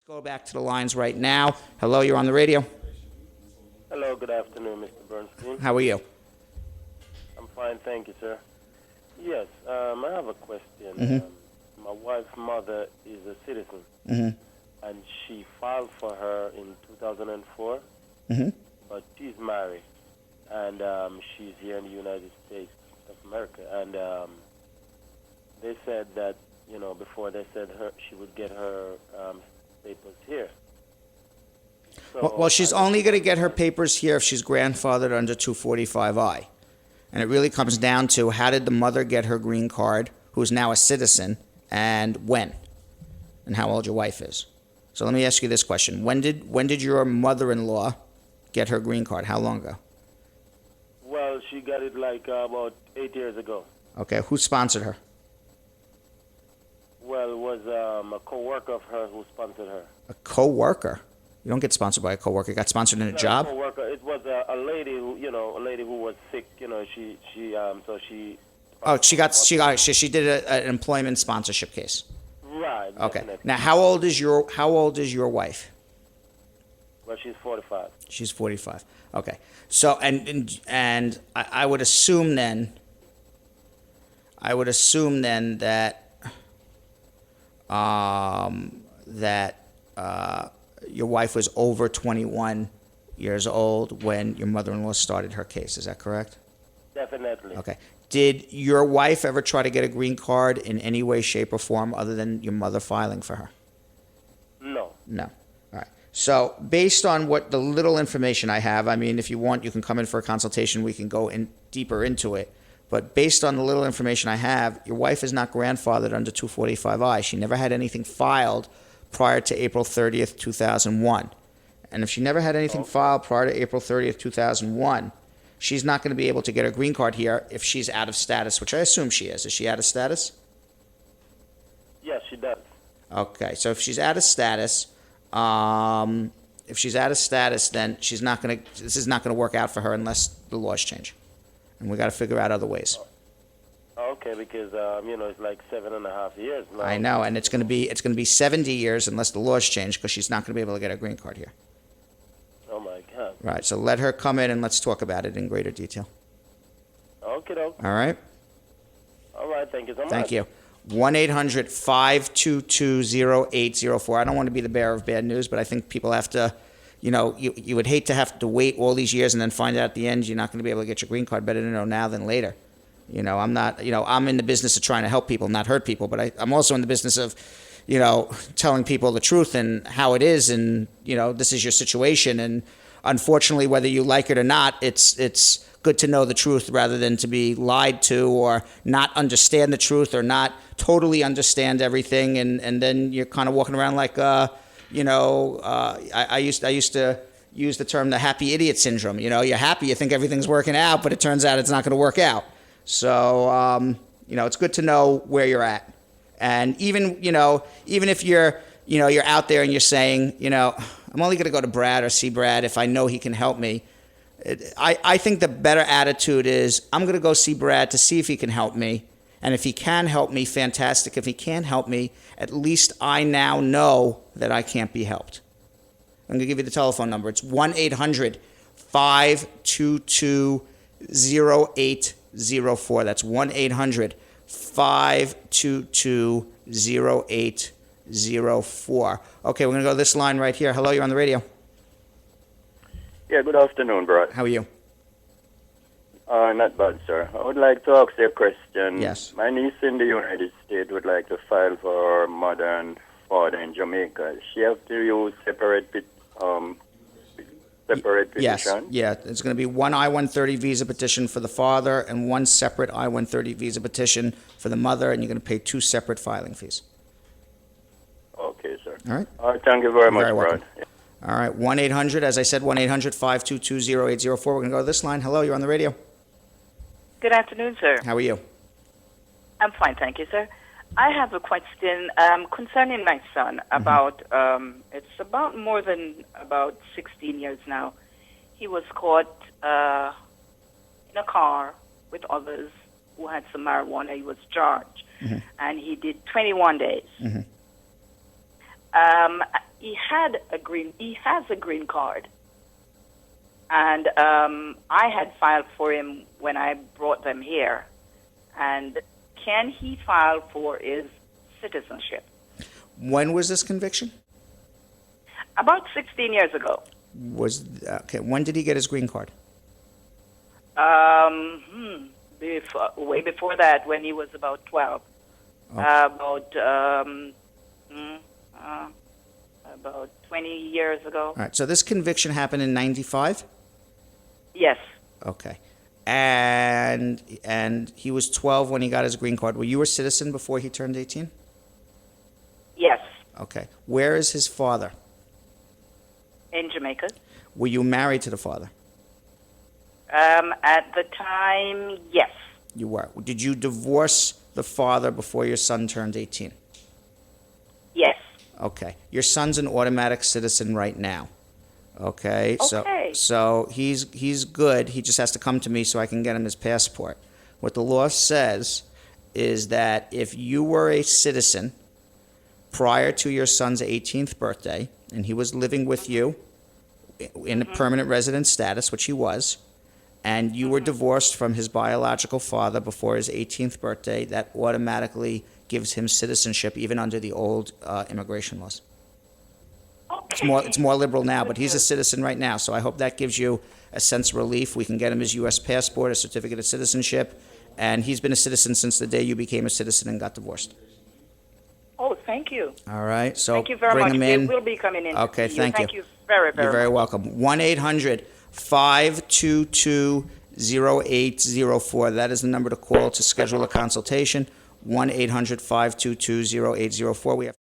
Go back to the lines right now. Hello, you're on the radio. Hello, good afternoon, Mr. Bernstein. How are you? I'm fine, thank you, sir. Yes, I have a question. My wife's mother is a citizen, and she filed for her in 2004, but she's married, and she's here in the United States of America, and they said that, before they said she would get her papers here. So Well, she's only going to get her papers here if she's grandfathered under 245I. And it really comes down to how did the mother get her green card, who's now a citizen, and when, and how old your wife is. So let me ask you this question. When did your mother-in-law get her green card? How long ago? Well, she got it like about 8 years ago. Okay, who sponsored her? Well, it was a co-worker of hers who sponsored her. A co-worker? You don't get sponsored by a co-worker. You got sponsored in a job? A co-worker. It was a lady who, a lady who was sick. She. Oh, she did an employment sponsorship case. Right. Okay. Definitely. Now, how old is your wife? Well, she's 45. She's 45. Okay. So and I would assume then that your wife was over 21 years old when your mother-in-law started her case. Is that correct? Definitely. Okay. Did your wife ever try to get a green card in any way, shape, or form other than your mother filing for her? No. No. All right. So based on what the little information I have, I mean, if you want, you can come in for a consultation. We can go in deeper into it. But based on the little information I have, your wife is not grandfathered under 245I. She never had anything filed prior to April 30th, 2001. And if she never had anything filed prior to April 30th, 2001, she's not going to be able to get her green card here if she's out of status, which I assume she is. Is she out of status? Yes, she does. Okay, so if she's out of status, then she's not going to. This is not going to work out for her unless the laws change, and we got to figure out other ways. Okay, because it's like 7.5 years now. I know, and it's going to be 70 years unless the laws change because she's not going to be able to get her green card here. Oh my God. Right, so let her come in and let's talk about it in greater detail. Okay, doke. All right. All right, thank you so much. Thank you. 1-800-522-0804. I don't want to be the bearer of bad news, but I think people have to, you would hate to have to wait all these years and then find out at the end you're not going to be able to get your green card. Better to know now than later. I'm not, I'm in the business of trying to help people, not hurt people, but I'm also in the business of, telling people the truth and how it is. And, this is your situation. And unfortunately, whether you like it or not, it's good to know the truth rather than to be lied to or not understand the truth or not totally understand everything. And then you're kind of walking around like, I used to use the term the happy idiot syndrome. You're happy, you think everything's working out, but it turns out it's not going to work out. So, it's good to know where you're at. And even if you're out there and you're saying, I'm only going to go to Brad or see Brad if I know he can help me. I think the better attitude is I'm going to go see Brad to see if he can help me. And if he can help me, fantastic. If he can't help me, at least I now know that I can't be helped. I'm going to give you the telephone number. It's 1-800-522-0804. That's 1-800-522-0804. Okay, we're going to go to this line right here. Hello, you're on the radio. Yeah, good afternoon, Brad. How are you? Not bad, sir. I would like to ask you a question. Yes. My niece in the United States would like to file for her mother and father in Jamaica. She have to use separate petition? Yes. Yeah, it's going to be one I-130 visa petition for the father and one separate I-130 visa petition for the mother, and you're going to pay two separate filing fees. Okay, sir. All right? All right, thank you very much, Very welcome. Brad. Yeah. All right, 1-800, as I said, 1-800-522-0804. We're going to go to this line. Hello, you're on the radio. Good afternoon, sir. How are you? I'm fine, thank you, sir. I have a question concerning my son about, it's about more than about 16 years now. He was caught in a car with others who had some marijuana. He was charged, and he did 21 days. he has a green card, and I had filed for him when I brought them here. And can he file for his citizenship? When was this conviction? About 16 years ago. When did he get his green card? Way before that, when he was about 12. Okay. About 20 years ago. All right. So this conviction happened in 95? Yes. Okay. And he was 12 when he got his green card. Were you a citizen before he turned 18? Yes. Okay. Where is his father? In Jamaica. Were you married to the father? At the time, yes. You were. Did you divorce the father before your son turned 18? Yes. Okay. Your son's an automatic citizen right now. Okay. Okay. So he's good. He just has to come to me so I can get him his passport. What the law says is that if you were a citizen prior to your son's 18th birthday and he was living with you in a permanent resident status, which he was, and you were divorced from his biological father before his 18th birthday, that automatically gives him citizenship even under the old immigration laws. Okay. It's more liberal now, but he's a citizen right now, so I hope that gives you a sense of relief. We can get him his U.S. passport, a certificate of citizenship, and he's been a citizen since the day you became a citizen and got divorced. Oh, thank you. All right, so Thank you very bring much. him in. We will be coming in. Okay, to thank you. Thank you very, very You're very much. welcome. 1-800-522-0804. That is the number to call to schedule a consultation. 1-800-522-0804. We have